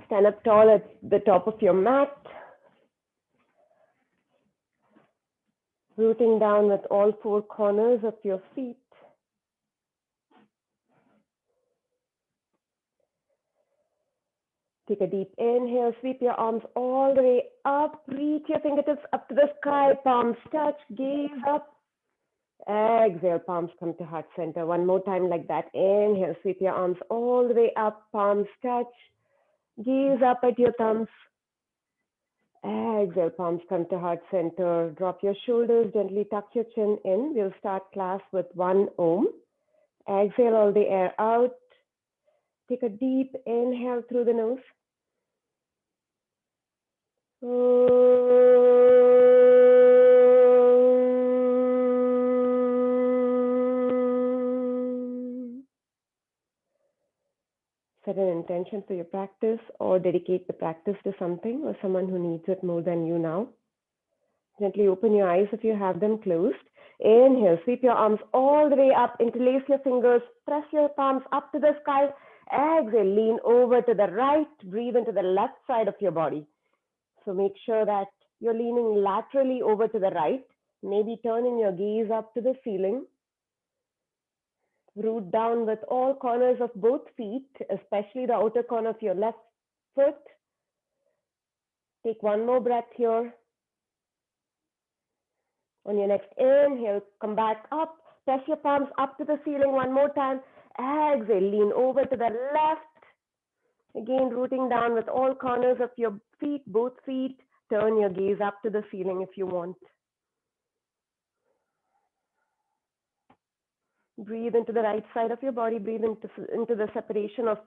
Stand up tall at the top of your mat, rooting down with all four corners of your feet. Take a deep inhale, sweep your arms all the way up, reach your fingertips up to the sky, palms touch, gaze up. Exhale, palms come to heart center. One more time like that. Inhale, sweep your arms all the way up, palms touch, gaze up at your thumbs. Exhale, palms come to heart center. Drop your shoulders, gently tuck your chin in. We'll start class with 1 Om. Exhale all the air out. Take a deep inhale through the nose. Set an intention for your practice or dedicate the practice to something or someone who needs it more than you now. Gently open your eyes if you have them closed. Inhale, sweep your arms all the way up, interlace your fingers, press your palms up to the sky. Exhale, lean over to the right, breathe into the left side of your body. So make sure that you're leaning laterally over to the right, maybe turning your gaze up to the ceiling. Root down with all corners of both feet, especially the outer corner of your left foot. Take one more breath here. On your next inhale, come back up, press your palms up to the ceiling one more time. Exhale, lean over to the left. Again, rooting down with all corners of your feet, both feet. Turn your gaze up to the ceiling if you want. Breathe into the right side of your body. Breathe into the separation of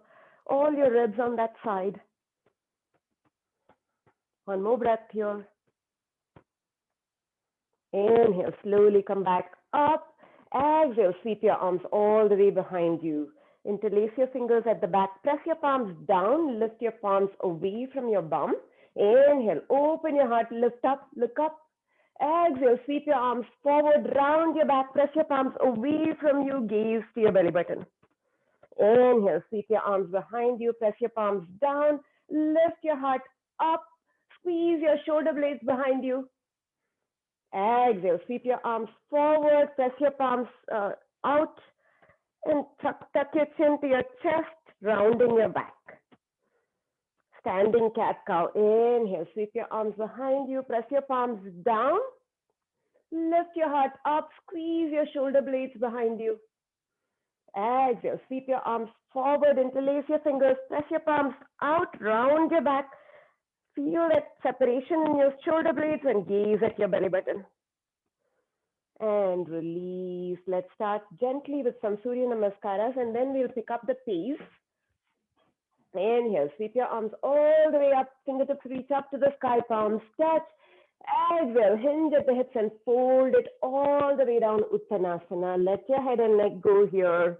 all your ribs on that side. One more breath here. Inhale, slowly come back up. Exhale, sweep your arms all the way behind you. Interlace your fingers at the back. Press your palms down. Lift your palms away from your bum. Inhale, open your heart. Lift up, look up. Exhale, sweep your arms forward, round your back. Press your palms away from you. Gaze to your belly button. Inhale, sweep your arms behind you. Press your palms down. Lift your heart up. Squeeze your shoulder blades behind you. Exhale, sweep your arms forward, press your palms out, and tuck your chin to your chest, rounding your back. Standing cat-cow. Inhale, sweep your arms behind you, press your palms down, lift your heart up, squeeze your shoulder blades behind you. Exhale, sweep your arms forward, interlace your fingers, press your palms out, round your back. Feel that separation in your shoulder blades and gaze at your belly button. And release. Let's start gently with some Surya Namaskaras and then we'll pick up the pace. Inhale, sweep your arms all the way up, fingertips reach up to the sky, palms touch. Exhale, hinge at the hips and fold it all the way down, Uttanasana. Let your head and neck go here.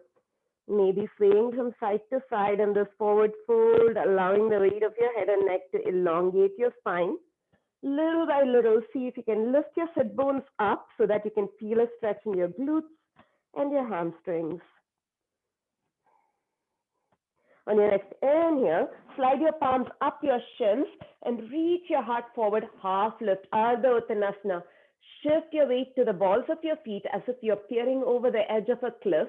Maybe swaying from side to side in this forward fold, allowing the weight of your head and neck to elongate your spine. Little by little, see if you can lift your sit bones up so that you can feel a stretch in your glutes and your hamstrings. On your next inhale, slide your palms up your shins and reach your heart forward, half lift, Ardha Uttanasana. Shift your weight to the balls of your feet as if you're peering over the edge of a cliff.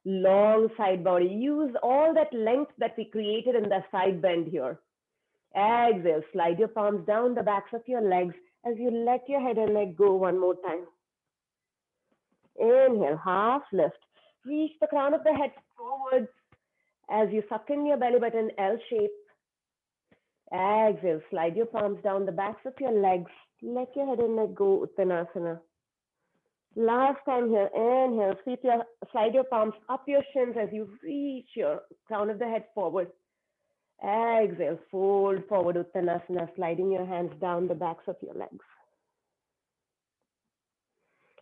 Long side body. Use all that length that we created in the side bend here. Exhale, slide your palms down the backs of your legs as you let your head and neck go one more time. Inhale, half lift. Reach the crown of the head forward as you suck in your belly button, L shape. Exhale, slide your palms down the backs of your legs. Let your head and neck go, Uttanasana. Last time here, inhale, slide your palms up your shins as you reach your crown of the head forward. Exhale, fold forward, Uttanasana, sliding your hands down the backs of your legs.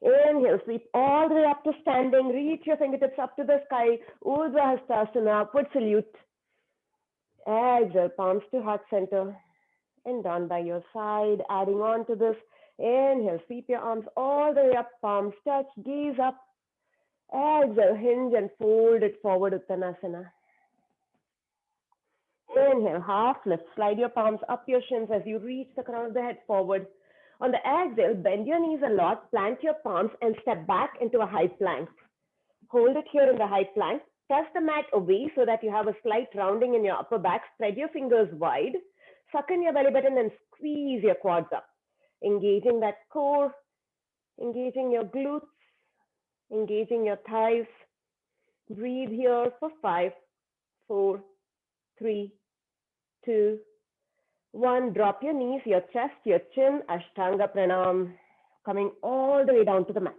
Inhale, sweep all the way up to standing, reach your fingertips up to the sky, Urdhva Hastasana, upward salute. Exhale, palms to heart center, and down by your side, adding on to this. Inhale, sweep your arms all the way up, palms touch, gaze up. Exhale, hinge and fold it forward, Uttanasana. Inhale, half lift. Slide your palms up your shins as you reach the crown of the head forward. On the exhale, bend your knees a lot, plant your palms, and step back into a high plank. Hold it here in the high plank. Press the mat away so that you have a slight rounding in your upper back. Spread your fingers wide. Suck in your belly button and squeeze your quads up. Engaging that core, engaging your glutes, engaging your thighs. Breathe here for 5, 4, 3, 2, 1. Drop your knees, your chest, your chin, Ashtanga Pranam, coming all the way down to the mat.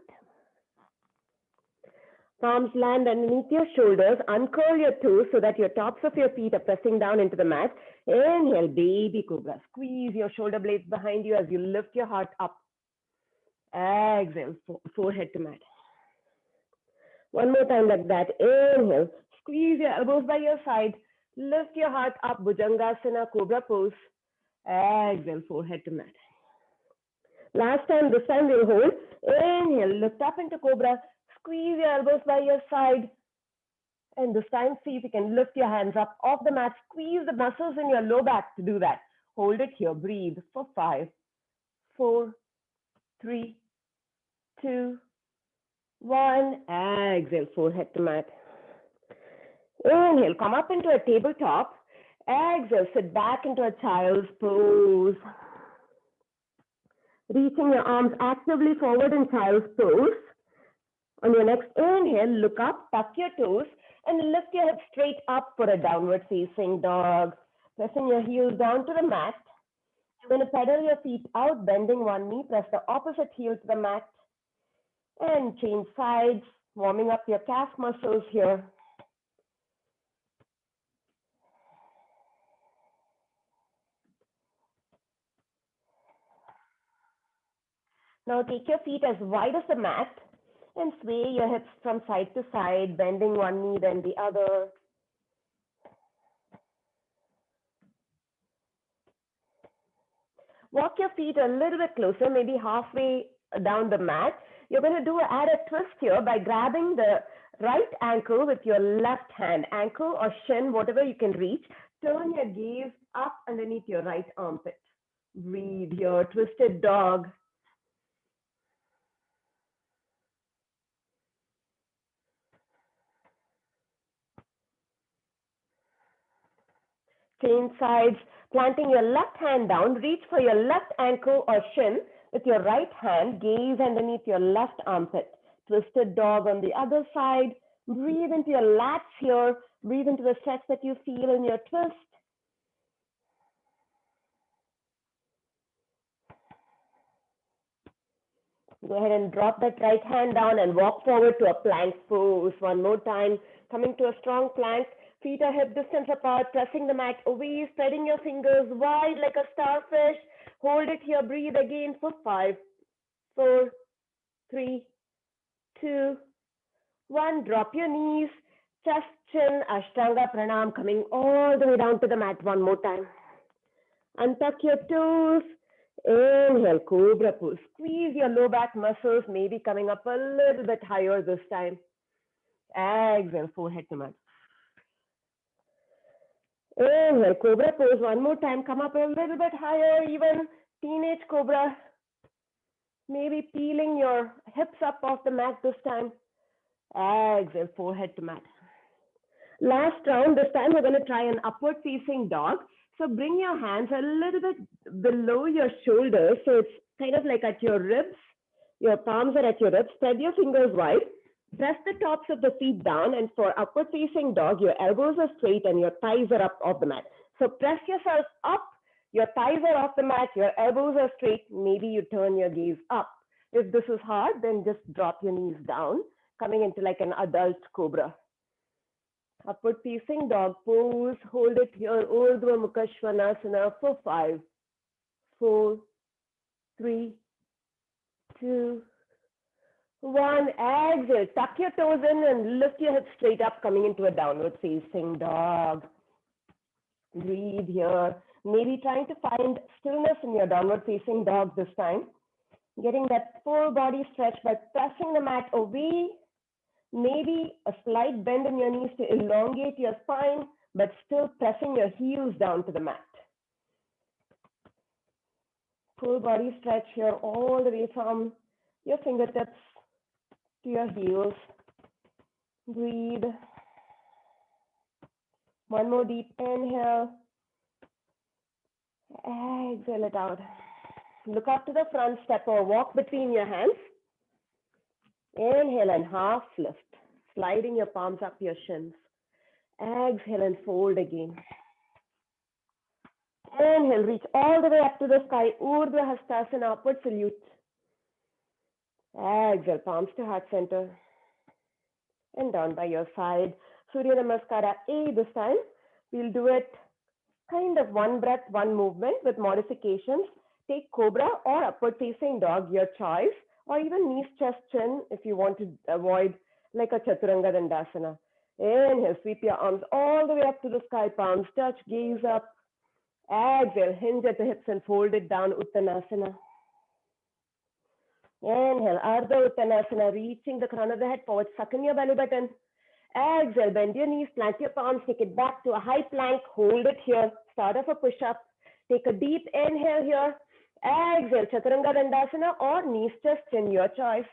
Palms land underneath your shoulders. Uncurl your toes so that your tops of your feet are pressing down into the mat. Inhale, baby cobra. Squeeze your shoulder blades behind you as you lift your heart up. Exhale, forehead to mat. One more time like that. Inhale, squeeze your elbows by your side. Lift your heart up, Bhujangasana, cobra pose. Exhale, forehead to mat. Last time, this time we'll hold. Inhale, lift up into cobra. Squeeze your elbows by your side. And this time, see if you can lift your hands up off the mat. Squeeze the muscles in your low back to do that. Hold it here. Breathe for 5, 4, 3, 2, 1. Exhale, forehead to mat. Inhale, come up into a tabletop. Exhale, sit back into a child's pose. Reaching your arms actively forward in child's pose. On your next inhale, look up, tuck your toes, and lift your hips straight up for a downward facing dog. Pressing your heels down to the mat. You're going to pedal your feet out, bending one knee. Press the opposite heel to the mat. And change sides, warming up your calf muscles here. Now take your feet as wide as the mat and sway your hips from side to side, bending one knee, then the other. Walk your feet a little bit closer, maybe halfway down the mat. You're going to add a twist here by grabbing the right ankle with your left hand, ankle or shin, whatever you can reach. Turn your gaze up underneath your right armpit. Breathe here, twisted dog. Change sides, planting your left hand down, reach for your left ankle or shin with your right hand, gaze underneath your left armpit. Twisted dog on the other side. Breathe into your lats here. Breathe into the stretch that you feel in your twist. Go ahead and drop that right hand down and walk forward to a plank pose. One more time, coming to a strong plank. Feet are hip distance apart, pressing the mat away, spreading your fingers wide like a starfish. Hold it here, breathe again for 5, 4, 3, 2, 1. Drop your knees, chest, chin, Ashtanga Pranam, coming all the way down to the mat. One more time. Untuck your toes. Inhale, cobra pose. Squeeze your low back muscles, maybe coming up a little bit higher this time. Exhale, forehead to mat. Inhale, cobra pose. One more time. Come up a little bit higher, even teenage cobra. Maybe peeling your hips up off the mat this time. Exhale, forehead to mat. Last round, this time we're going to try an upward facing dog. So bring your hands a little bit below your shoulders. So it's kind of like at your ribs. Your palms are at your ribs. Spread your fingers wide. Press the tops of the feet down. And for upward facing dog, your elbows are straight and your thighs are up off the mat. So press yourself up. Your thighs are off the mat. Your elbows are straight. Maybe you turn your gaze up. If this is hard, then just drop your knees down, coming into like an adult cobra. Upward facing dog pose. Hold it here. Urdhva Mukha Svanasana for 5, 4, 3, 2, 1. Exhale. Tuck your toes in and lift your hips straight up, coming into a downward facing dog. Breathe here. Maybe trying to find stillness in your downward facing dog this time. Getting that full body stretch by pressing the mat away. Maybe a slight bend in your knees to elongate your spine. but still pressing your heels down to the mat. Full body stretch here all the way from your fingertips to your heels. Breathe. One more deep inhale. Exhale it out. Look up to the front, step or walk between your hands. Inhale and half lift, sliding your palms up your shins. Exhale and fold again. Inhale, reach all the way up to the sky, Urdhva Hastasana, upward salute. Exhale, palms to heart center. And down by your side. Surya Namaskara A this time. We'll do it kind of one breath, one movement with modifications. Take Cobra or upward facing dog, your choice, or even knees, chest, chin if you want to avoid like a Chaturanga Dandasana. Inhale, sweep your arms all the way up to the sky, palms touch, gaze up. Exhale, hinge at the hips and fold it down, Uttanasana. Inhale, Ardha Uttanasana, reaching the crown of the head forward, suck in your belly button. Exhale, bend your knees, plant your palms, take it back to a high plank, hold it here, start off a push-up. Take a deep inhale here. Exhale, Chaturanga Dandasana or knees, chest, chin, your choice.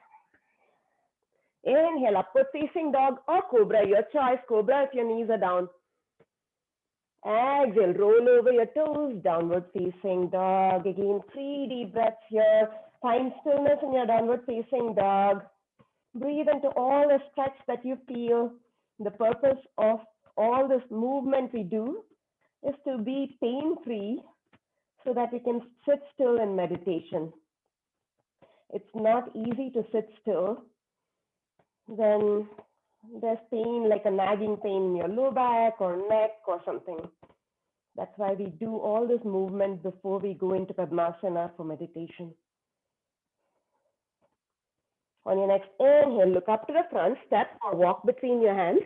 Inhale, upward facing dog or Cobra, your choice. Cobra if your knees are down. Exhale, roll over your toes, downward facing dog. Again, 3 deep breaths here. Find stillness in your downward facing dog. Breathe into all the stretch that you feel. The purpose of all this movement we do is to be pain-free so that we can sit still in meditation. It's not easy to sit still when there's pain, like a nagging pain in your low back or neck or something. That's why we do all this movement before we go into Padmasana for meditation. On your next inhale, look up to the front, step or walk between your hands.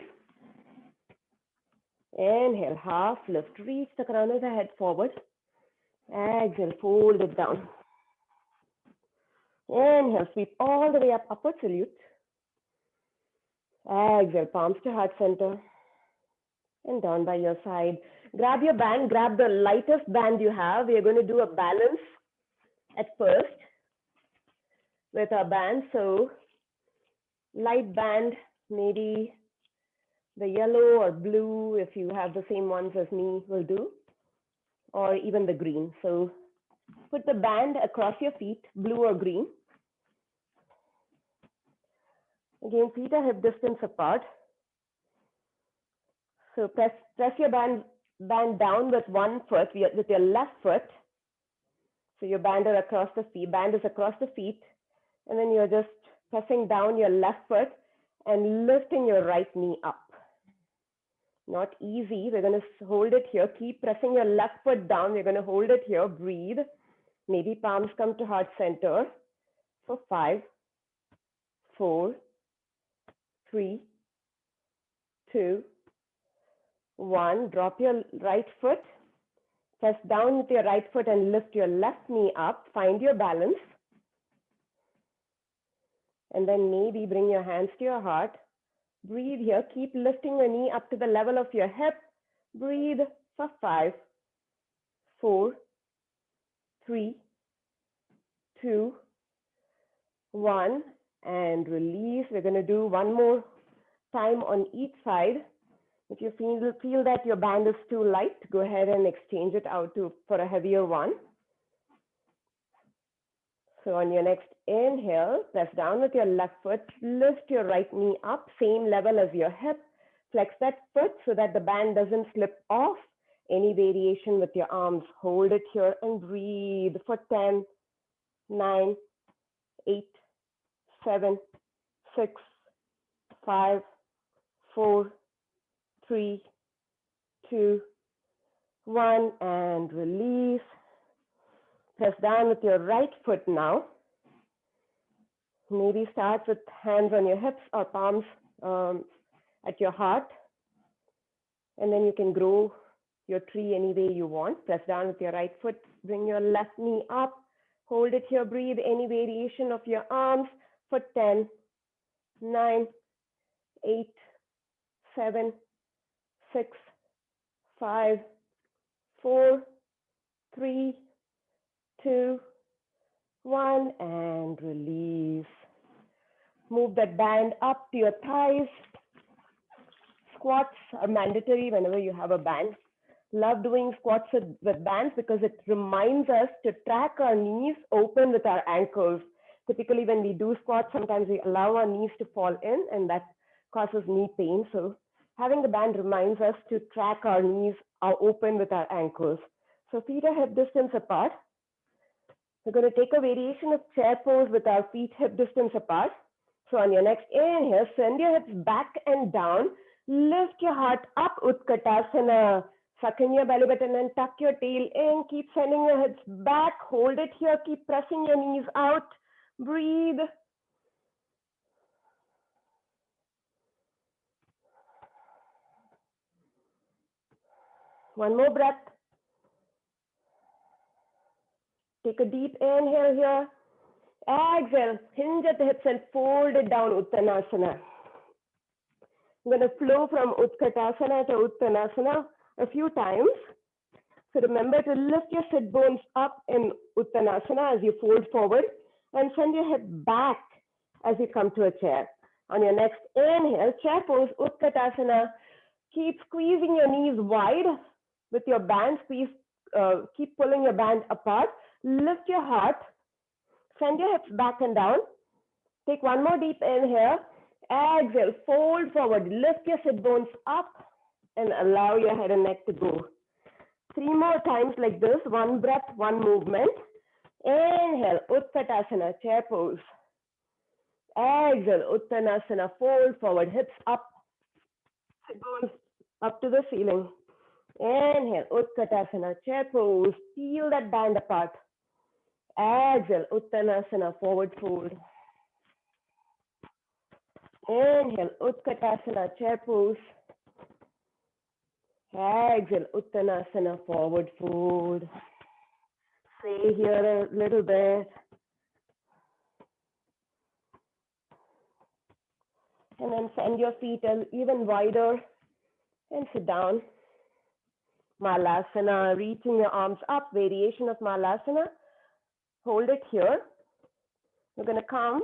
Inhale, half lift, reach the crown of the head forward. Exhale, fold it down. Inhale, sweep all the way up, upward salute. Exhale, palms to heart center. And down by your side. Grab your band, grab the lightest band you have. We are going to do a balance at first with our band. So light band, maybe the yellow or blue, if you have the same ones as me, will do, or even the green. So put the band across your feet, blue or green. Again, feet are hip distance apart. So press your band down with one foot, with your left foot. So your band is across the feet, and then you're just pressing down your left foot and lifting your right knee up. Not easy. We're going to hold it here. Keep pressing your left foot down. We're going to hold it here. Breathe. Maybe palms come to heart center for 5, 4, 3, 2, 1. Drop your right foot. Press down with your right foot and lift your left knee up. Find your balance. And then maybe bring your hands to your heart. Breathe here. Keep lifting your knee up to the level of your hip. Breathe for 5, 4, 3, 2, 1. And release. We're going to do one more time on each side. If you feel that your band is too light, go ahead and exchange it out for a heavier one. So on your next inhale, press down with your left foot, lift your right knee up, same level as your hip. Flex that foot so that the band doesn't slip off. Any variation with your arms, hold it here and breathe for 10, 9, 8, 7, 6, 5, 4, 3, 2, 1, and release. Press down with your right foot now. Maybe start with hands on your hips or palms at your heart. And then you can grow your tree any way you want. Press down with your right foot. Bring your left knee up. Hold it here. Breathe any variation of your arms for 10, 9, 8, 7, 6, 5, 4, 3, 2, 1, and release. Move that band up to your thighs. Squats are mandatory whenever you have a band. Love doing squats with bands because it reminds us to track our knees open with our ankles. Typically, when we do squats, sometimes we allow our knees to fall in, and that causes knee pain. So having the band reminds us to track our knees are open with our ankles. So feet are hip distance apart. We're going to take a variation of chair pose with our feet hip distance apart. So on your next inhale, send your hips back and down. Lift your heart up, Utkatasana. Suck in your belly button and tuck your tail in. Keep sending your hips back. Hold it here. Keep pressing your knees out. Breathe. One more breath. Take a deep inhale here. Exhale. Hinge at the hips and fold it down, Uttanasana. I'm going to flow from Utkatasana to Uttanasana a few times. So remember to lift your sit bones up in Uttanasana as you fold forward and send your head back as you come to a chair. On your next inhale, chair pose, Utkatasana. Keep squeezing your knees wide with your band. Keep pulling your band apart. Lift your heart. Send your hips back and down. Take one more deep inhale. Exhale, fold forward. Lift your sit bones up and allow your head and neck to go. 3 more times like this. One breath, one movement. Inhale, Utkatasana, chair pose. Exhale, Uttanasana, fold forward, hips up, sit bones up to the ceiling. Inhale, Utkatasana, chair pose. Peel that band apart. Exhale, Uttanasana, forward fold. Inhale, Utkatasana, chair pose. Exhale, Uttanasana, forward fold. Stay here a little bit. And then send your feet even wider and sit down. Malasana, reaching your arms up, variation of Malasana. Hold it here. We're going to come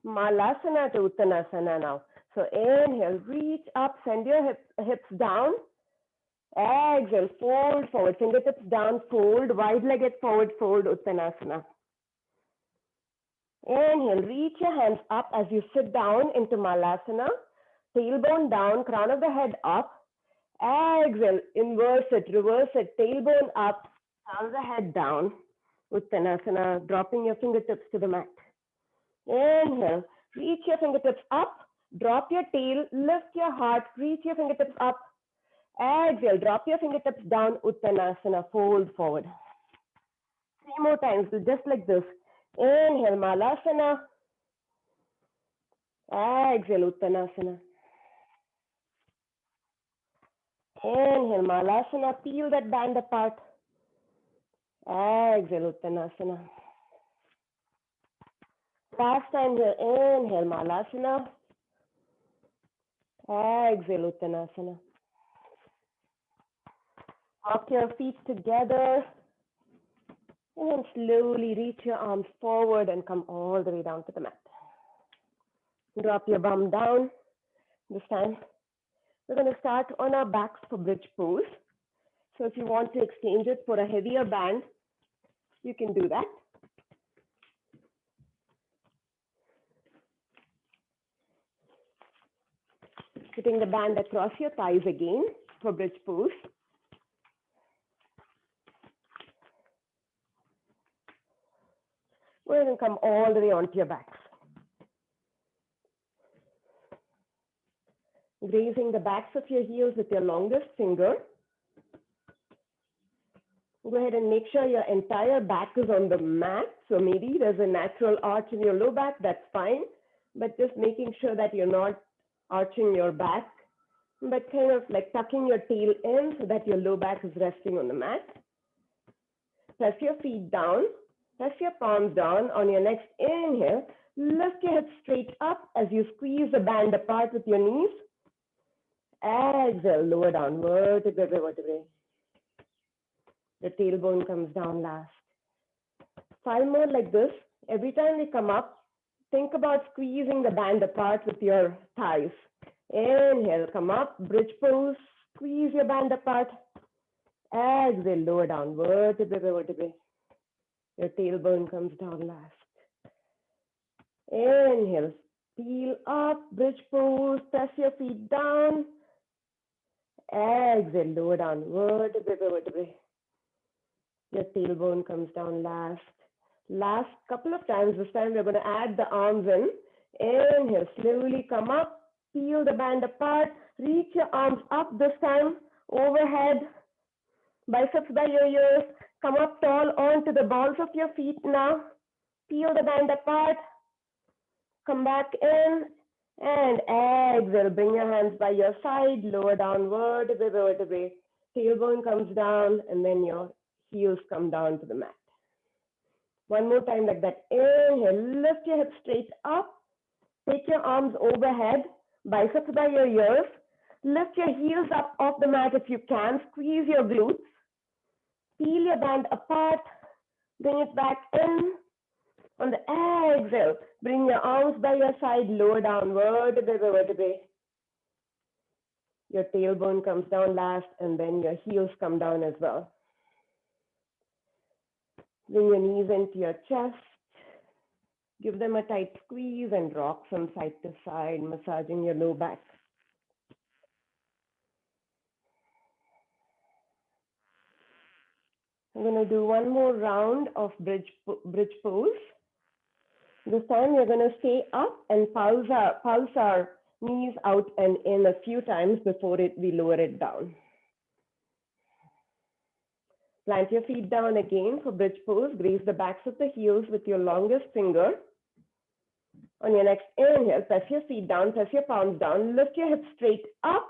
Malasana to Uttanasana now. So inhale, reach up, send your hips down. Exhale, fold forward, fingertips down, fold, wide-legged forward fold, Uttanasana. Inhale, reach your hands up as you sit down into Malasana. Tailbone down, crown of the head up. Exhale, inverse it, reverse it, tailbone up, turn the head down. Uttanasana, dropping your fingertips to the mat. Inhale, reach your fingertips up, drop your tail, lift your heart, reach your fingertips up. Exhale, drop your fingertips down, Uttanasana, fold forward. 3 more times, just like this. Inhale, Malasana. Exhale, Uttanasana. Inhale, Malasana, peel that band apart. Exhale, Uttanasana. Last time here, inhale, Malasana. Exhale, Uttanasana. Walk your feet together. And then slowly reach your arms forward and come all the way down to the mat. Drop your bum down. This time, we're going to start on our backs for bridge pose. So if you want to exchange it for a heavier band, you can do that. Putting the band across your thighs again for bridge pose. We're going to come all the way onto your backs. Grazing the backs of your heels with your longest finger. Go ahead and make sure your entire back is on the mat. So maybe there's a natural arch in your low back, that's fine. But just making sure that you're not arching your back, but kind of like tucking your tail in so that your low back is resting on the mat. Press your feet down, press your palms down. On your next inhale, lift your hips straight up as you squeeze the band apart with your knees. Exhale, lower down, vertebrae by vertebrae. The tailbone comes down last. 5 more like this. Every time we come up, think about squeezing the band apart with your thighs. Inhale, come up, bridge pose, squeeze your band apart. Exhale, lower down, vertebrae by vertebrae. Your tailbone comes down last. Inhale, peel up, bridge pose, press your feet down. Exhale, lower down, vertebrae by vertebrae. Your tailbone comes down last. Last couple of times, this time we're going to add the arms in. Inhale, slowly come up, peel the band apart, reach your arms up this time, overhead, biceps by your ears, come up tall onto the balls of your feet now, peel the band apart, come back in, and exhale, bring your hands by your side, lower down, vertebrae, vertebrae, tailbone comes down, and then your heels come down to the mat. One more time like that. Inhale, lift your hips straight up. Take your arms overhead, biceps by your ears. Lift your heels up off the mat if you can. Squeeze your glutes. Peel your band apart. Bring it back in. On the exhale, bring your arms by your side, lower down, vertebrae by vertebrae. Your tailbone comes down last, and then your heels come down as well. Bring your knees into your chest. Give them a tight squeeze and rock from side to side, massaging your low back. I'm going to do one more round of bridge pose. This time you're going to stay up and pulse our knees out and in a few times before we lower it down. Plant your feet down again for bridge pose. Graze the backs of the heels with your longest finger. On your next inhale, press your feet down, press your palms down, lift your hips straight up.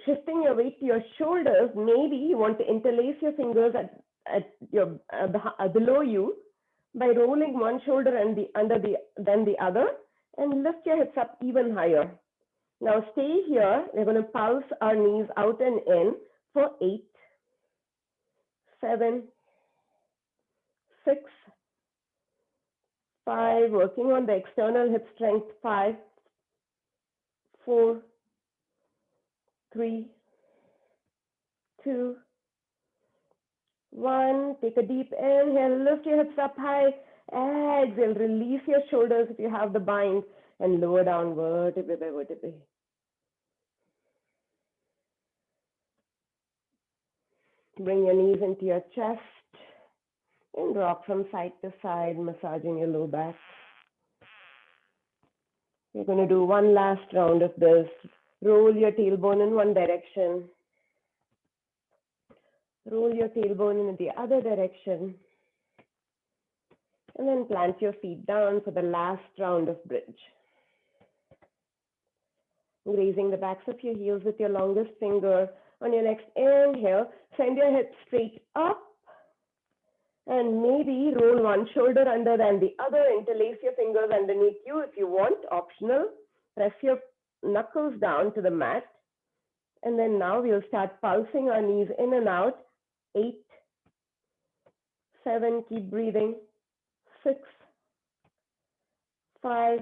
Shifting your weight to your shoulders. Maybe you want to interlace your fingers at your below you by rolling one shoulder and then the other, and lift your hips up even higher. Now stay here. We're going to pulse our knees out and in for 8, 7, 6, 5. Working on the external hip strength. 5, 4, 3, 2, 1. Take a deep inhale, lift your hips up high. Exhale, release your shoulders if you have the bind, and lower down, vertebrae by vertebrae. Bring your knees into your chest and rock from side to side, massaging your low back. We're going to do one last round of this. Roll your tailbone in one direction. Roll your tailbone in the other direction. And then plant your feet down for the last round of bridge. Grazing the backs of your heels with your longest finger. On your next inhale, send your hips straight up. And maybe roll one shoulder under than the other. Interlace your fingers underneath you if you want, optional. Press your knuckles down to the mat. And then now we'll start pulsing our knees in and out. 8, 7, keep breathing. 6, 5,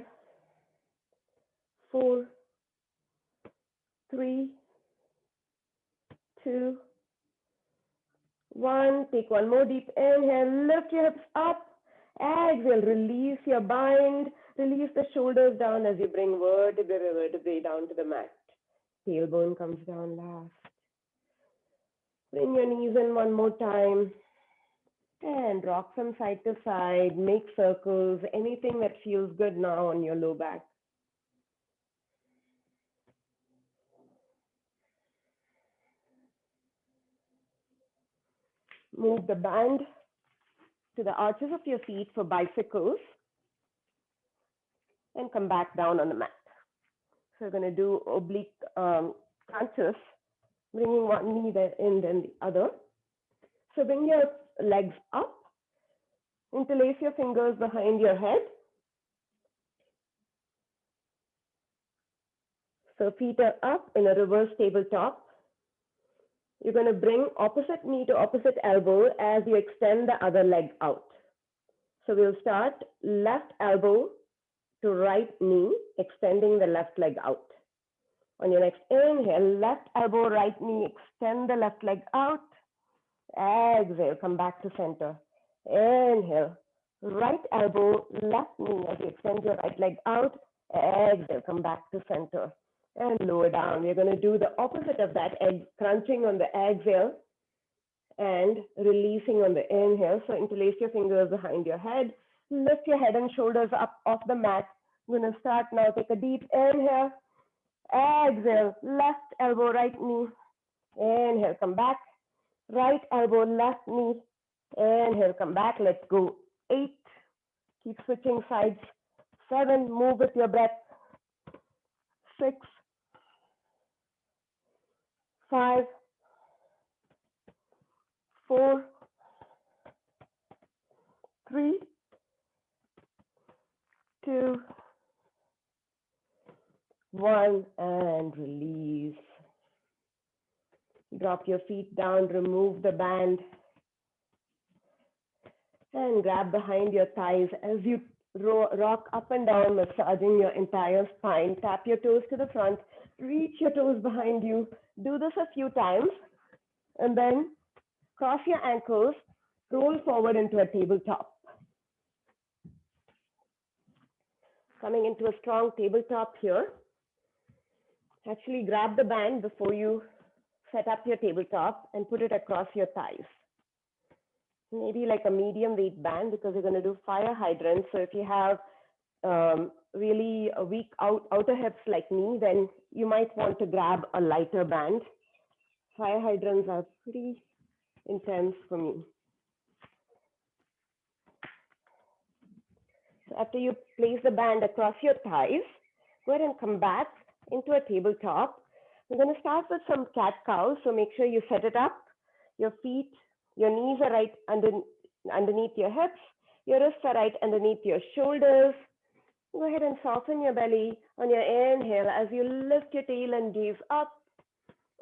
4, 3, 2, 1. Take one more deep inhale. Lift your hips up. Exhale. Release your bind. Release the shoulders down as you bring vertebrae by vertebrae down to the mat. Tailbone comes down last. Bring your knees in one more time. And rock from side to side. Make circles. Anything that feels good now on your low back. Move the band to the arches of your feet for bicycles. And come back down on the mat. So we're going to do oblique crunches, bringing one knee in, then the other. So bring your legs up, interlace your fingers behind your head. So feet are up in a reverse tabletop. You're going to bring opposite knee to opposite elbow as you extend the other leg out. So we'll start left elbow to right knee, extending the left leg out. On your next inhale, left elbow, right knee, extend the left leg out. Exhale, come back to center. Inhale, right elbow, left knee as you extend your right leg out. Exhale, come back to center. And lower down. We're going to do the opposite of that, crunching on the exhale and releasing on the inhale. So interlace your fingers behind your head. Lift your head and shoulders up off the mat. I'm going to start now. Take a deep inhale. Exhale, left elbow, right knee. Inhale, come back. Right elbow, left knee. Inhale, come back. Let's go. 8. Keep switching sides. 7. Move with your breath. 6. 5. 4. 3. 2. 1. And release. Drop your feet down. Remove the band. And grab behind your thighs as you rock up and down, massaging your entire spine. Tap your toes to the front. Reach your toes behind you. Do this a few times. And then cross your ankles. Roll forward into a tabletop. Coming into a strong tabletop here. Actually, grab the band before you set up your tabletop and put it across your thighs. Maybe like a medium weight band because you're going to do fire hydrants. So if you have really a weak outer hips like me, then you might want to grab a lighter band. Fire hydrants are pretty intense for me. So after you place the band across your thighs, go ahead and come back into a tabletop. We're going to start with some cat-cow. So make sure you set it up. Your feet, your knees are right underneath your hips. Your wrists are right underneath your shoulders. Go ahead and soften your belly on your inhale as you lift your tail and gaze up.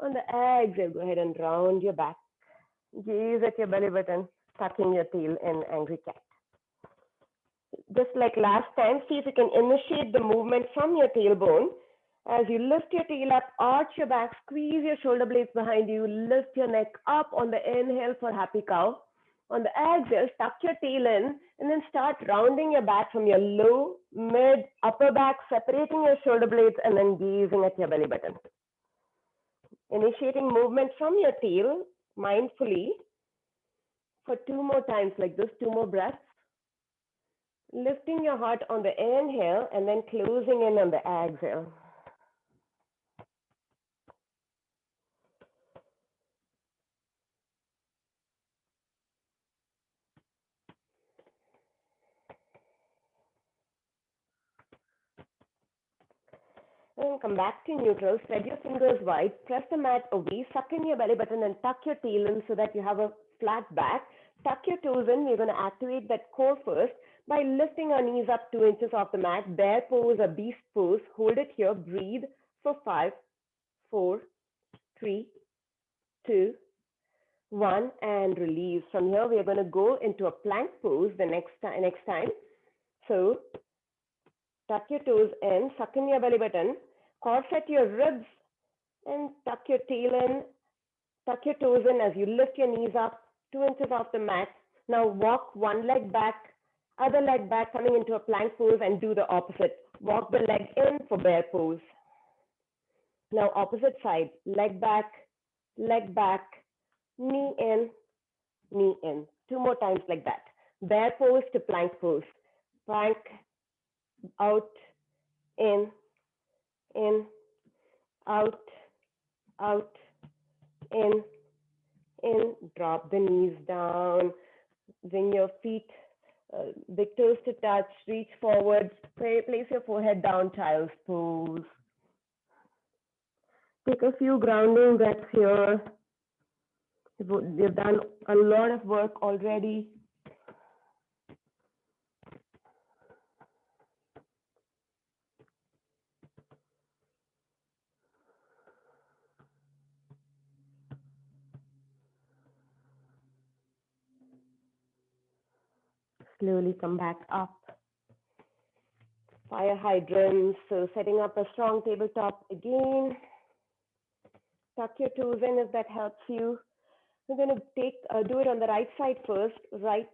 On the exhale, go ahead and round your back. Gaze at your belly button, tucking your tail in angry cat. Just like last time, see if you can initiate the movement from your tailbone. As you lift your tail up, arch your back, squeeze your shoulder blades behind you, lift your neck up on the inhale for happy cow. On the exhale, tuck your tail in and then start rounding your back from your low, mid, upper back, separating your shoulder blades and then gazing at your belly button. Initiating movement from your tail mindfully for 2 more times like this, 2 more breaths. Lifting your heart on the inhale and then closing in on the exhale. And come back to neutral, spread your fingers wide, press the mat away, suck in your belly button and tuck your tail in so that you have a flat back. Tuck your toes in. We're going to activate that core first by lifting our knees up 2 inches off the mat. Bear pose or beast pose. Hold it here. Breathe for 5, 4, 3, 2, 1 and release. From here, we are going to go into a plank pose the next time. So tuck your toes in, suck in your belly button, corset your ribs and tuck your tail in, tuck your toes in as you lift your knees up 2 inches off the mat. Now walk one leg back, other leg back, coming into a plank pose and do the opposite. Walk the leg in for bear pose. Now opposite side, leg back, knee in, knee in. 2 more times like that. Bear pose to plank pose. Plank, out, in, out, in, drop the knees down, bring your feet, big toes to touch, reach forward, place your forehead down, child's pose. Take a few grounding breaths here. You've done a lot of work already. Slowly come back up. Fire hydrants, so setting up a strong tabletop again. Tuck your toes in if that helps you. We're going to do it on the right side first. Right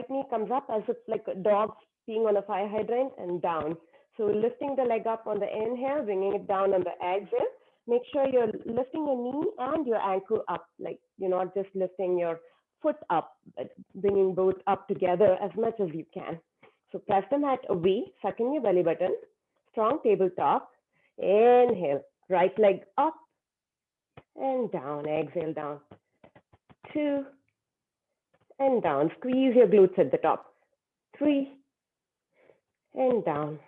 knee comes up as if like a dog peeing on a fire hydrant and down. So lifting the leg up on the inhale, bringing it down on the exhale. Make sure you're lifting your knee and your ankle up, like you're not just lifting your foot up, but bringing both up together as much as you can. So press the mat away, suck in your belly button, strong tabletop. Inhale, right leg up and down, exhale down. 2 and down. Squeeze your glutes at the top. 3 and down.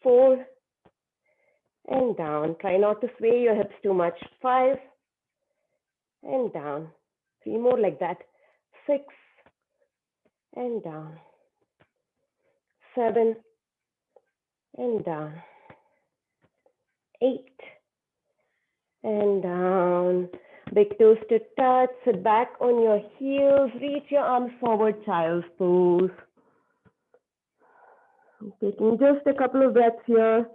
4 and down. Try not to sway your hips too much. 5 and down. 3 more like that. 6 and down. 7 and down. 8 and down. Big toes to touch. Sit back on your heels. Reach your arms forward, child's pose. Taking just a couple of breaths here.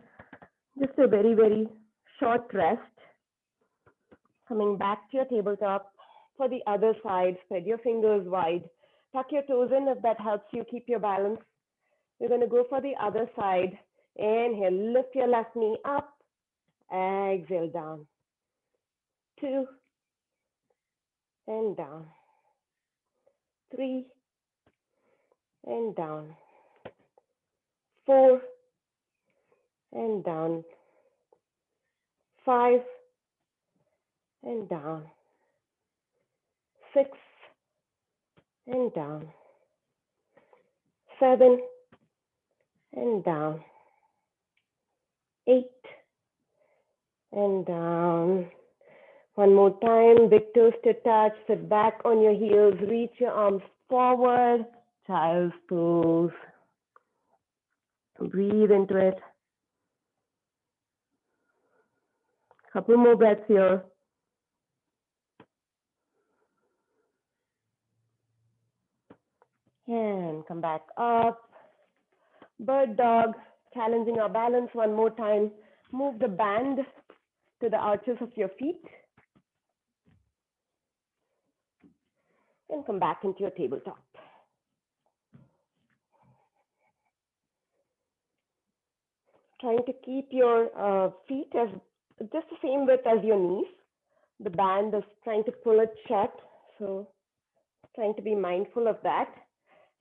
Just a very, very short rest. Coming back to your tabletop. For the other side, spread your fingers wide. Tuck your toes in if that helps you keep your balance. We're going to go for the other side. Inhale, lift your left knee up. Exhale down. 2 and down. 3 and down. 4 and down. 5 and down. 6 and down. 7 and down. 8 and down. One more time, big toes to touch, sit back on your heels, reach your arms forward, child's pose. Breathe into it. Couple more breaths here. And come back up. Bird dog, challenging our balance one more time. Move the band to the arches of your feet. And come back into your tabletop. Trying to keep your feet as just the same width as your knees. The band is trying to pull it shut, so trying to be mindful of that.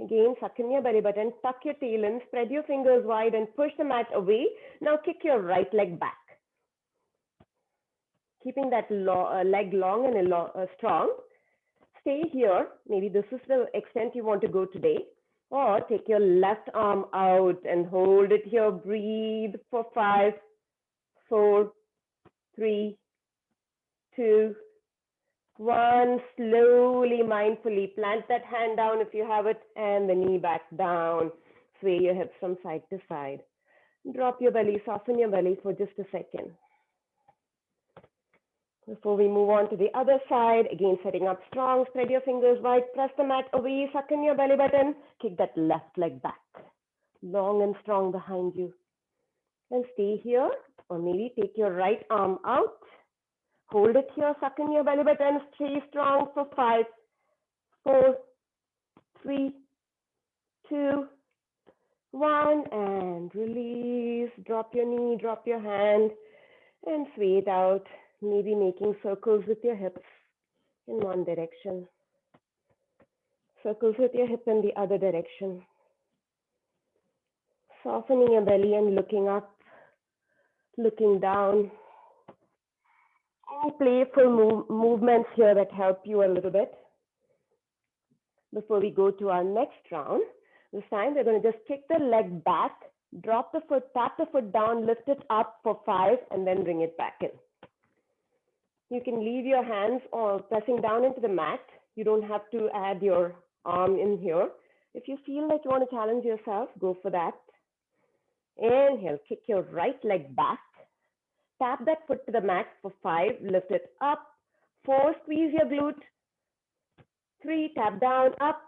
Again, suck in your belly button, tuck your tail in, spread your fingers wide and push the mat away. Now kick your right leg back. Keeping that leg long and strong. Stay here. Maybe this is the extent you want to go today. Or take your left arm out and hold it here. Breathe for 5, 4, 3, 2, 1. Slowly, mindfully plant that hand down if you have it and the knee back down. Sway your hips from side to side. Drop your belly, soften your belly for just a second. Before we move on to the other side, again setting up strong, spread your fingers wide, press the mat away, suck in your belly button, kick that left leg back, long and strong behind you. And stay here, or maybe take your right arm out, hold it here, suck in your belly button, stay strong for 5, 4, 3, 2, 1, and release. Drop your knee, drop your hand, and sway it out. Maybe making circles with your hips in one direction. Circles with your hip in the other direction. Softening your belly and looking up, looking down. Any playful movements here that help you a little bit. Before we go to our next round, this time we're going to just kick the leg back, drop the foot, tap the foot down, lift it up for 5, and then bring it back in. You can leave your hands or pressing down into the mat. You don't have to add your arm in here. If you feel like you want to challenge yourself, go for that. Inhale, kick your right leg back. Tap that foot to the mat for 5, lift it up. 4, squeeze your glute. 3, tap down, up.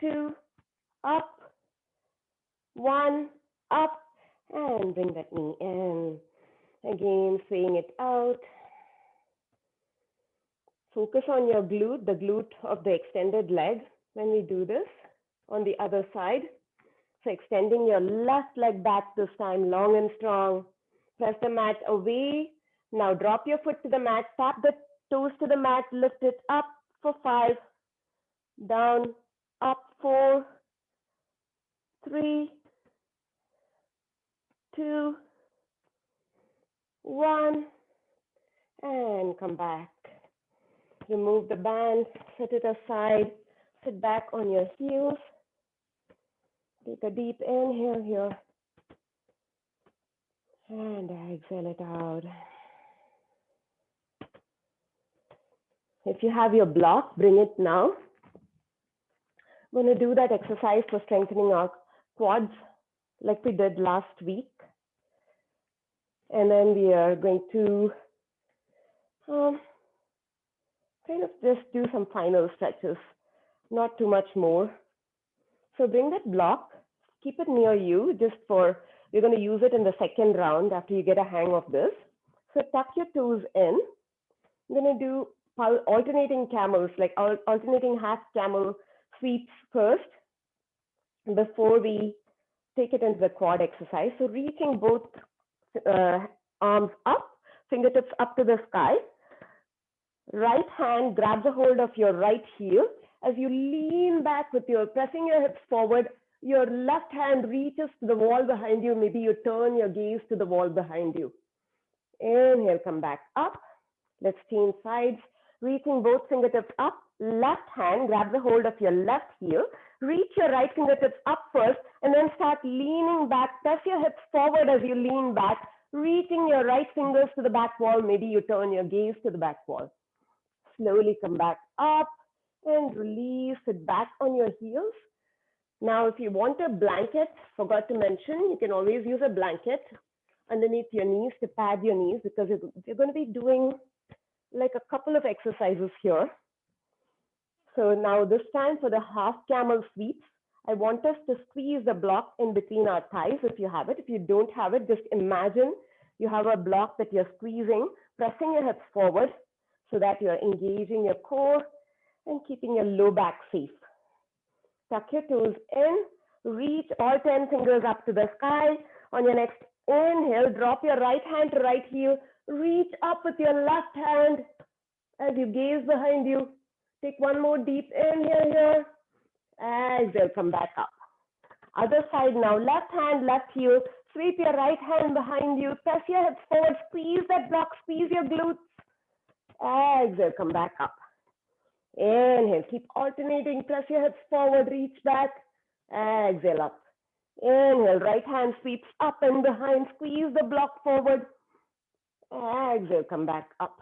2, up, 1, up, and bring that knee in. Again, swaying it out. Focus on your glute, the glute of the extended leg when we do this on the other side. So extending your left leg back this time, long and strong. Press the mat away. Now drop your foot to the mat, tap the toes to the mat, lift it up for 5, down, up 4, 3, 2, 1, and come back. Remove the band, set it aside, sit back on your heels. Take a deep inhale here. And exhale it out. If you have your block, bring it now. We're going to do that exercise for strengthening our quads like we did last week. And then we are going to kind of just do some final stretches, not too much more. So bring that block, keep it near you just for, you're going to use it in the second round after you get a hang of this. So tuck your toes in. I'm going to do alternating camels, like alternating half camel sweeps first before we take it into the quad exercise. So reaching both arms up, fingertips up to the sky. Right hand grabs a hold of your right heel. As you lean back with your pressing your hips forward, your left hand reaches to the wall behind you. Maybe you turn your gaze to the wall behind you. Inhale, come back up. Let's change sides. Reaching both fingertips up. Left hand grabs a hold of your left heel. Reach your right fingertips up first and then start leaning back. Press your hips forward as you lean back. Reaching your right fingers to the back wall. Maybe you turn your gaze to the back wall. Slowly come back up and release it back on your heels. Now, if you want a blanket, forgot to mention, you can always use a blanket underneath your knees to pad your knees because you're going to be doing like a couple of exercises here. So now this time for the half camel sweeps, I want us to squeeze the block in between our thighs if you have it. If you don't have it, just imagine you have a block that you're squeezing, pressing your hips forward so that you're engaging your core and keeping your low back safe. Tuck your toes in, reach all 10 fingers up to the sky. On your next inhale, drop your right hand to right heel, reach up with your left hand as you gaze behind you. Take one more deep inhale here. Exhale, come back up. Other side now, left hand, left heel. Sweep your right hand behind you. Press your hips forward. Squeeze that block. Squeeze your glutes. Exhale, come back up. Inhale, keep alternating. Press your hips forward. Reach back. Exhale up. Inhale, right hand sweeps up and behind. Squeeze the block forward. Exhale, come back up.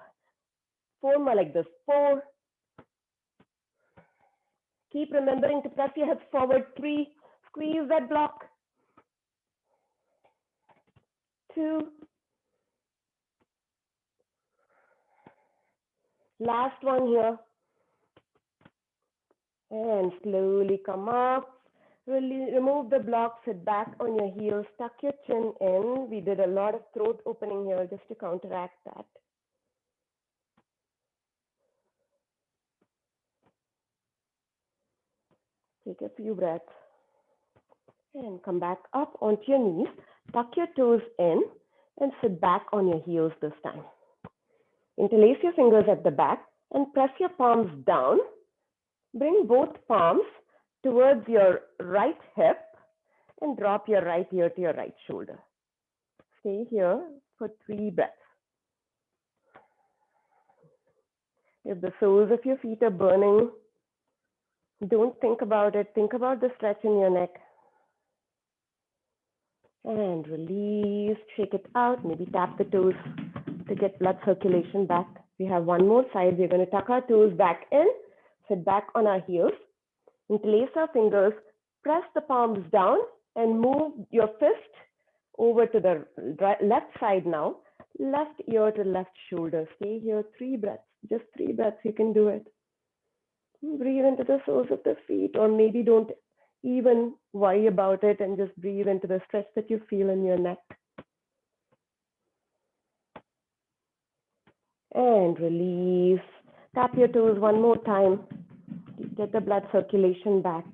4 more like this. 4. Keep remembering to press your hips forward. 3. Squeeze that block. 2. Last one here. And slowly come up. Remove the block, sit back on your heels, tuck your chin in. We did a lot of throat opening here just to counteract that. Take a few breaths. And come back up onto your knees. Tuck your toes in and sit back on your heels this time. Interlace your fingers at the back and press your palms down. Bring both palms towards your right hip and drop your right ear to your right shoulder. Stay here for 3 breaths. If the soles of your feet are burning, don't think about it. Think about the stretch in your neck. And release, shake it out, maybe tap the toes to get blood circulation back. We have one more side. We're going to tuck our toes back in, sit back on our heels, interlace our fingers, press the palms down and move your fist over to the left side now, left ear to left shoulder. Stay here, 3 breaths, just 3 breaths, you can do it. Breathe into the soles of the feet, or maybe don't even worry about it and just breathe into the stretch that you feel in your neck. And release. Tap your toes one more time. Get the blood circulation back.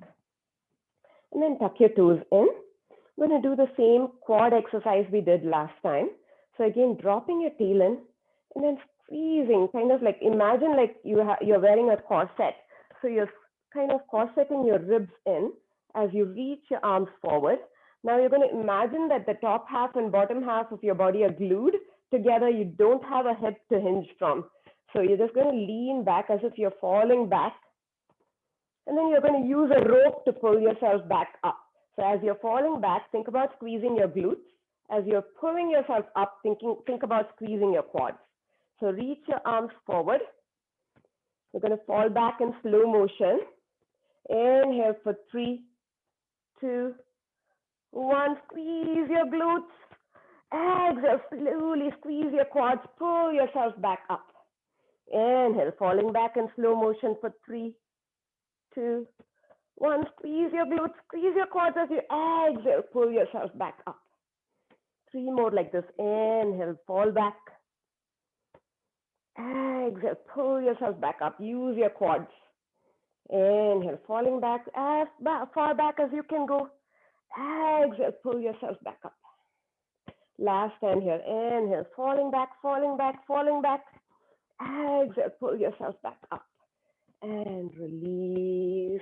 And then tuck your toes in. We're going to do the same quad exercise we did last time. So again, dropping your tail in and then squeezing, kind of like imagine like you're wearing a corset. So you're kind of corseting your ribs in as you reach your arms forward. Now you're going to imagine that the top half and bottom half of your body are glued together. You don't have a hip to hinge from. So you're just going to lean back as if you're falling back. And then you're going to use a rope to pull yourself back up. So as you're falling back, think about squeezing your glutes. As you're pulling yourself up, think about squeezing your quads. So reach your arms forward. You're going to fall back in slow motion. Inhale for 3, 2, 1. Squeeze your glutes. Exhale, slowly squeeze your quads. Pull yourself back up. Inhale, falling back in slow motion for 3, 2, 1. Squeeze your glutes, squeeze your quads as you exhale. Pull yourself back up. 3 more like this. Inhale, fall back. Exhale, pull yourself back up. Use your quads. Inhale, falling back as far back as you can go. Exhale, pull yourself back up. Last time here. Inhale, falling back, falling back, falling back. Exhale, pull yourself back up. And release.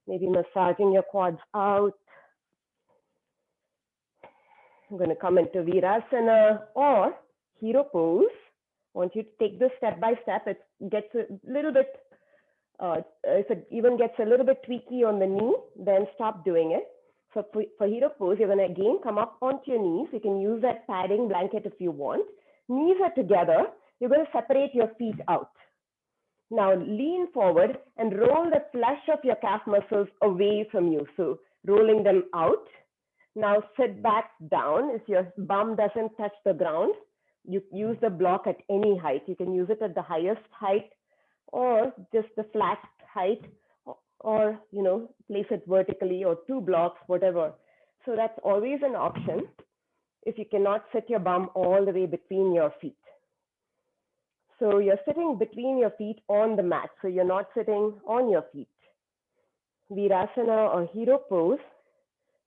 Maybe massaging your quads out. I'm going to come into Virasana or Hero Pose. I want you to take this step by step. It gets a little bit, if it even gets a little bit tweaky on the knee, then stop doing it. So for Hero Pose, you're going to again come up onto your knees. You can use that padding blanket if you want. Knees are together. You're going to separate your feet out. Now lean forward and roll the flesh of your calf muscles away from you. So rolling them out. Now sit back down. If your bum doesn't touch the ground, you use the block at any height. You can use it at the highest height or just the flat height, or place it vertically, or 2 blocks, whatever. So that's always an option if you cannot sit your bum all the way between your feet. So you're sitting between your feet on the mat. So you're not sitting on your feet. Virasana or Hero Pose.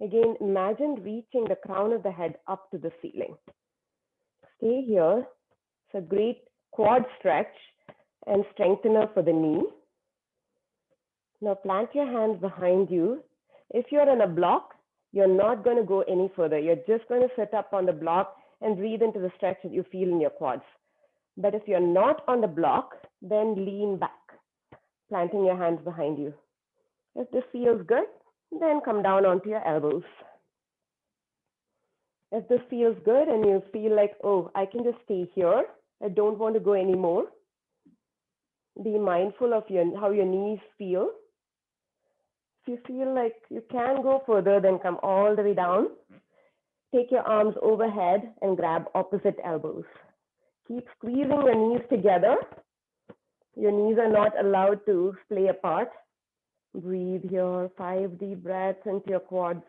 Again, imagine reaching the crown of the head up to the ceiling. Stay here. It's a great quad stretch and strengthener for the knee. Now plant your hands behind you. If you're on a block, you're not going to go any further. You're just going to sit up on the block and breathe into the stretch that you feel in your quads. But if you're not on the block, then lean back, planting your hands behind you. If this feels good, then come down onto your elbows. If this feels good and you feel like, oh, I can just stay here, I don't want to go anymore, be mindful of how your knees feel. If you feel like you can go further, then come all the way down. Take your arms overhead and grab opposite elbows. Keep squeezing your knees together. Your knees are not allowed to splay apart. Breathe here, 5 deep breaths into your quads.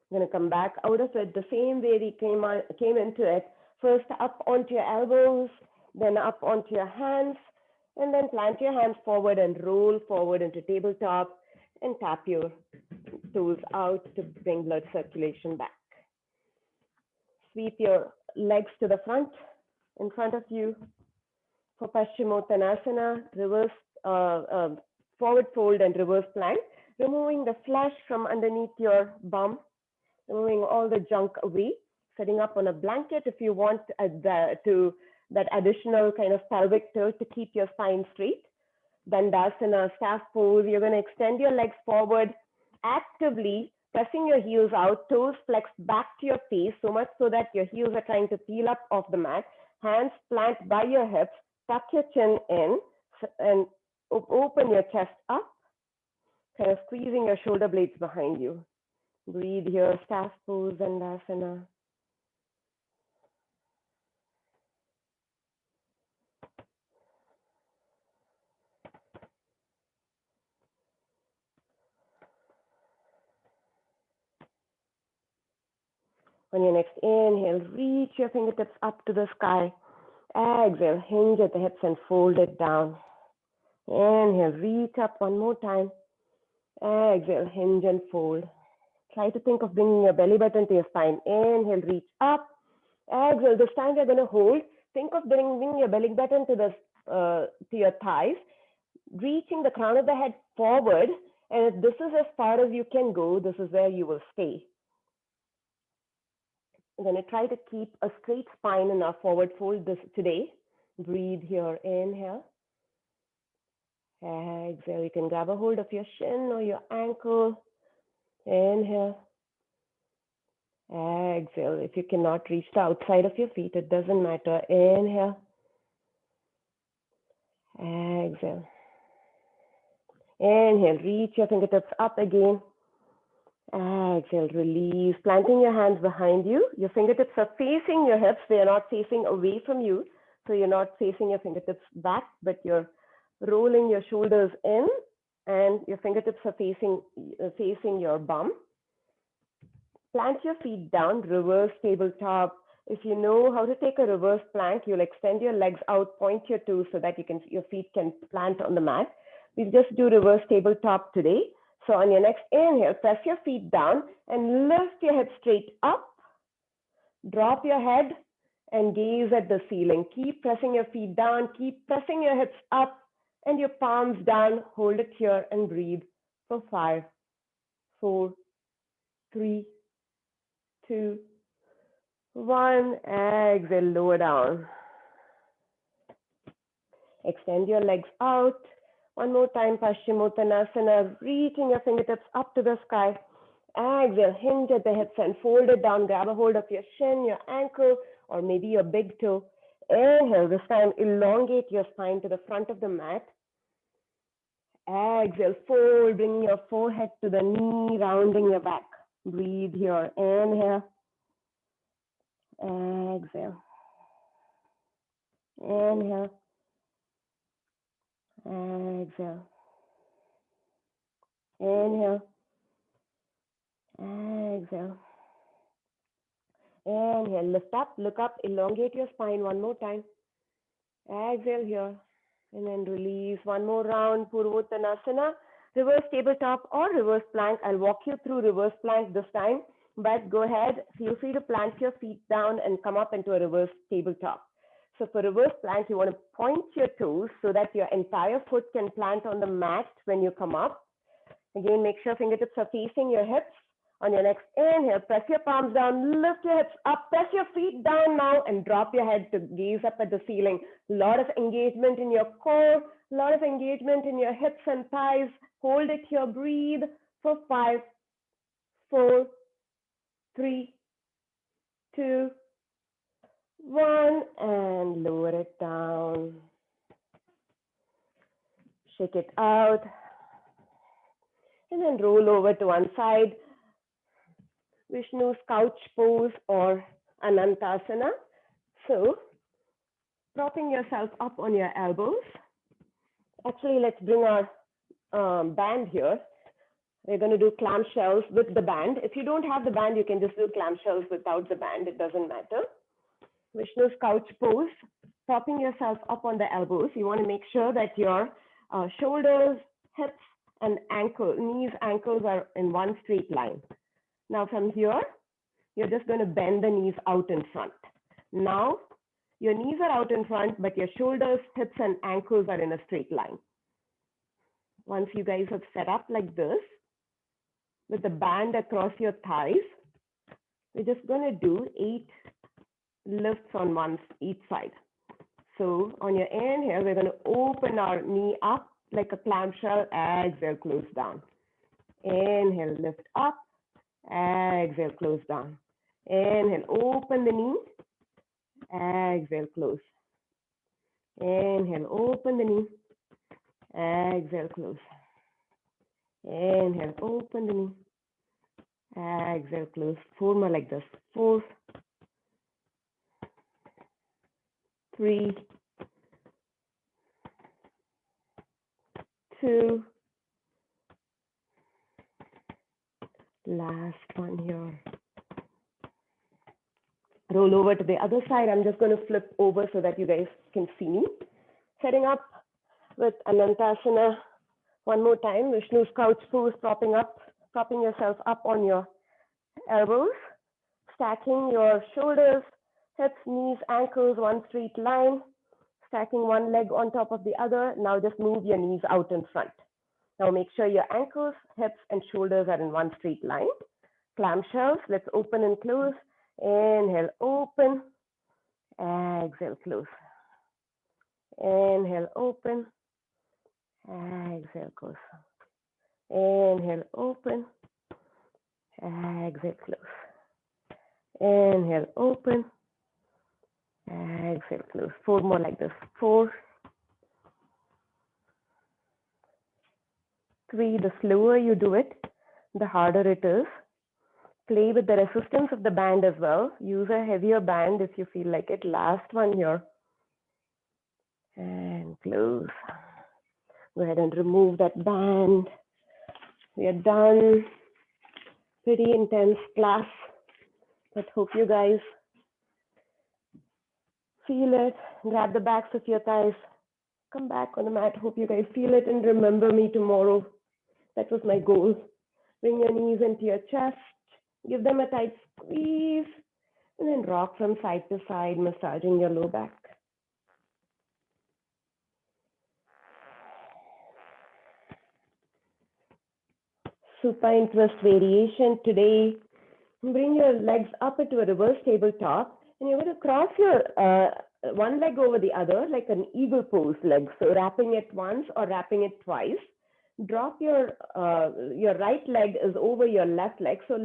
You're going to come back out of it the same way we came into it. First up onto your elbows, then up onto your hands, and then plant your hands forward and roll forward into tabletop and tap your toes out to bring blood circulation back. Sweep your legs to the front, in front of you for Paschimottanasana, reverse, forward fold and reverse plank, removing the flesh from underneath your bum, removing all the junk away, setting up on a blanket if you want that additional kind of pelvic tilt to keep your spine straight. Dandasana, staff pose, you're going to extend your legs forward, actively pressing your heels out, toes flexed back to your face, so much so that your heels are trying to peel up off the mat. Hands plant by your hips, tuck your chin in, and open your chest up, kind of squeezing your shoulder blades behind you. Breathe here, staff pose, Dandasana. On your next inhale, reach your fingertips up to the sky. Exhale, hinge at the hips and fold it down. Inhale, reach up one more time. Exhale, hinge and fold. Try to think of bringing your belly button to your spine. Inhale, reach up. Exhale, this time you're going to hold. Think of bringing your belly button to your thighs, reaching the crown of the head forward. And if this is as far as you can go, this is where you will stay. I'm going to try to keep a straight spine in our forward fold this today. Breathe here. Inhale. Exhale. You can grab a hold of your shin or your ankle. Inhale. Exhale. If you cannot reach the outside of your feet, it doesn't matter. Inhale. Exhale. Inhale. Reach your fingertips up again. Exhale. Release. Planting your hands behind you. Your fingertips are facing your hips. They are not facing away from you. So you're not facing your fingertips back, but you're rolling your shoulders in, and your fingertips are facing your bum. Plant your feet down, reverse tabletop. If you know how to take a reverse plank, you'll extend your legs out, point your toes so that your feet can plant on the mat. We'll just do reverse tabletop today. So on your next inhale, press your feet down and lift your head straight up. Drop your head and gaze at the ceiling. Keep pressing your feet down, keep pressing your hips up and your palms down. Hold it here and breathe for 5, 4, 3, 2, 1. Exhale, lower down. Extend your legs out. One more time, Paschimottanasana, reaching your fingertips up to the sky. Exhale, hinge at the hips and fold it down. Grab a hold of your shin, your ankle, or maybe your big toe. Inhale, this time elongate your spine to the front of the mat. Exhale, fold, bringing your forehead to the knee, rounding your back. Breathe here. Inhale. Exhale. Inhale. Exhale. Inhale. Exhale. Inhale, lift up, look up, elongate your spine one more time. Exhale here. And then release. One more round, Purvottanasana. Reverse tabletop or reverse plank. I'll walk you through reverse plank this time. But go ahead, feel free to plant your feet down and come up into a reverse tabletop. So for reverse plank, you want to point your toes so that your entire foot can plant on the mat when you come up. Again, make sure fingertips are facing your hips. On your next inhale, press your palms down, lift your hips up, press your feet down now and drop your head to gaze up at the ceiling. A lot of engagement in your core, a lot of engagement in your hips and thighs. Hold it here, breathe for 5, 4, 3, 2, 1, and lower it down. Shake it out. And then roll over to one side. Vishnu's couch pose or Anantasana. So, propping yourself up on your elbows. Actually, let's bring our band here. We're going to do clamshells with the band. If you don't have the band, you can just do clamshells without the band. It doesn't matter. Vishnu's couch pose. Propping yourself up on the elbows. You want to make sure that your shoulders, hips, and knees, ankles are in one straight line. Now from here, you're just going to bend the knees out in front. Now, your knees are out in front, but your shoulders, hips, and ankles are in a straight line. Once you guys have set up like this, with the band across your thighs, we're just going to do 8 lifts on each side. So on your inhale, we're going to open our knee up like a clamshell. Exhale, close down. Inhale, lift up. Exhale, close down. Inhale, open the knee. Exhale, close. Inhale, open the knee. Exhale, close. Inhale, open the knee. Exhale, close. 4 more like this. 4, 3, 2. Last one here. Roll over to the other side. I'm just going to flip over so that you guys can see me. Setting up with Anantasana. One more time. Vishnu's couch pose, propping yourself up on your elbows, stacking your shoulders, hips, knees, ankles, one straight line, stacking one leg on top of the other. Now just move your knees out in front. Now make sure your ankles, hips, and shoulders are in one straight line. Clamshells, let's open and close. Inhale, open. Exhale, close. Inhale, open. Exhale, close. Inhale, open. Exhale, close. Inhale, open. Exhale, close. 4 more like this. 4, 3. The slower you do it, the harder it is. Play with the resistance of the band as well. Use a heavier band if you feel like it. Last one here. And close. Go ahead and remove that band. We are done. Pretty intense class, but hope you guys feel it. Grab the backs of your thighs. Come back on the mat. Hope you guys feel it and remember me tomorrow. That was my goal. Bring your knees into your chest. Give them a tight squeeze. And then rock from side to side, massaging your low back. Supine twist variation. Today, bring your legs up into a reverse tabletop. And you're going to cross your one leg over the other, like an eagle pose leg. So wrapping it once or wrapping it twice. Drop your right leg is over your left leg. So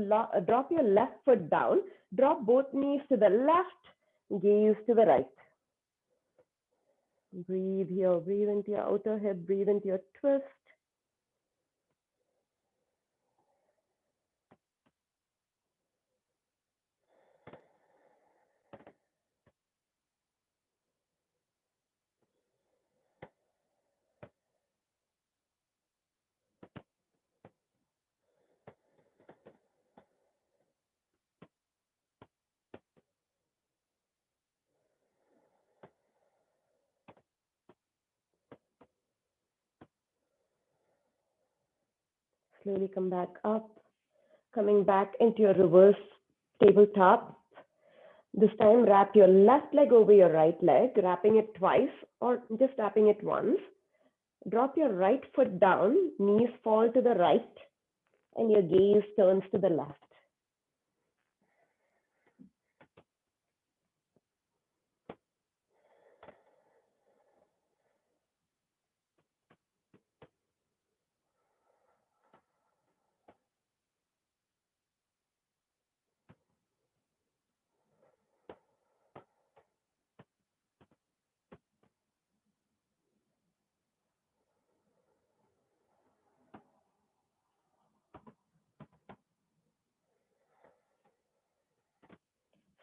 drop your left foot down. Drop both knees to the left, gaze to the right. Breathe here. Breathe into your outer hip. Breathe into your twist. Slowly come back up, coming back into your reverse tabletop. This time, wrap your left leg over your right leg, wrapping it twice or just wrapping it once. Drop your right foot down, knees fall to the right, and your gaze turns to the left.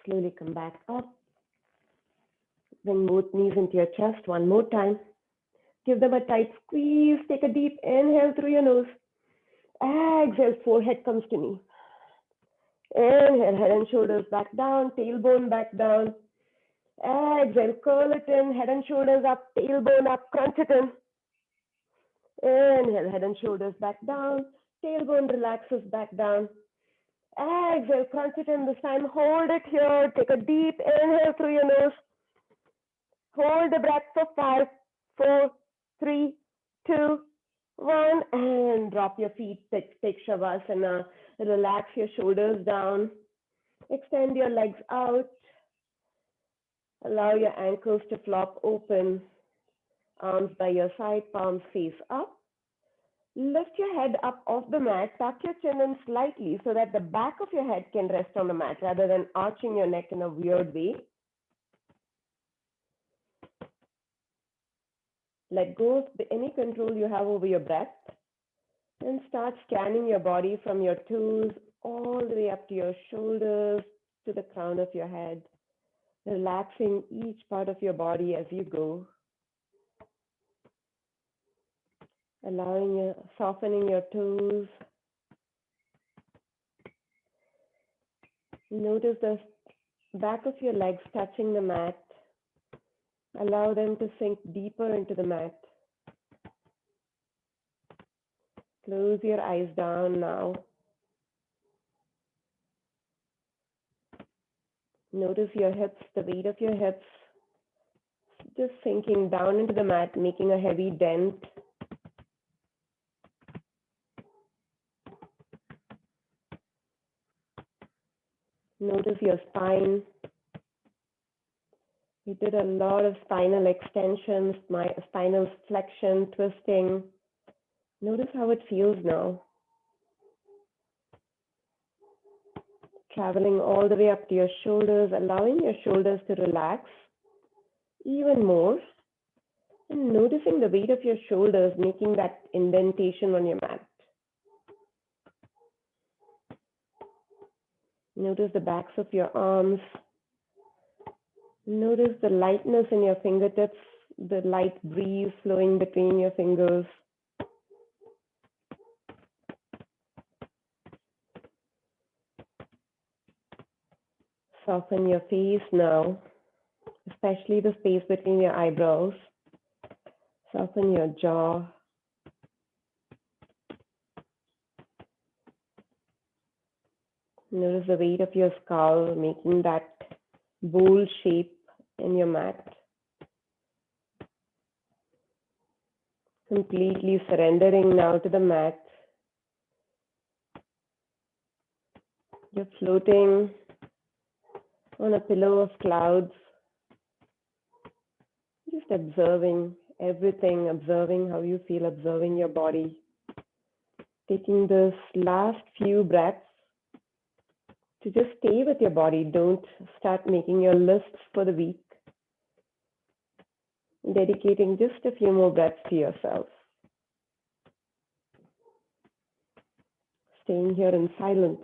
Slowly come back up. Bring both knees into your chest one more time. Give them a tight squeeze. Take a deep inhale through your nose. Exhale, forehead comes to knee. Inhale, head and shoulders back down, tailbone back down. Exhale, curl it in, head and shoulders up, tailbone up, crunch it in. Inhale, head and shoulders back down, tailbone relaxes back down. Exhale, crunch it in this time, hold it here, take a deep inhale through your nose. Hold the breath for 5, 4, 3, 2, 1, and drop your feet, take Shavasana, relax your shoulders down, extend your legs out, allow your ankles to flop open, arms by your side, palms face up. Lift your head up off the mat, tuck your chin in slightly so that the back of your head can rest on the mat rather than arching your neck in a weird way. Let go of any control you have over your breath and start scanning your body from your toes all the way up to your shoulders to the crown of your head, relaxing each part of your body as you go. Softening your toes. Notice the back of your legs touching the mat. Allow them to sink deeper into the mat. Close your eyes down now. Notice your hips, the weight of your hips, just sinking down into the mat, making a heavy dent. Notice your spine. We did a lot of spinal extensions, spinal flexion, twisting. Notice how it feels now. Traveling all the way up to your shoulders, allowing your shoulders to relax even more. And noticing the weight of your shoulders making that indentation on your mat. Notice the backs of your arms. Notice the lightness in your fingertips, the light breeze flowing between your fingers. Soften your face now, especially the space between your eyebrows. Soften your jaw. Notice the weight of your skull, making that bowl shape in your mat. Completely surrendering now to the mat. You're floating on a pillow of clouds. Just observing everything, observing how you feel, observing your body. Taking this last few breaths to just stay with your body. Don't start making your lists for the week. Dedicating just a few more breaths to yourself. Staying here in silence.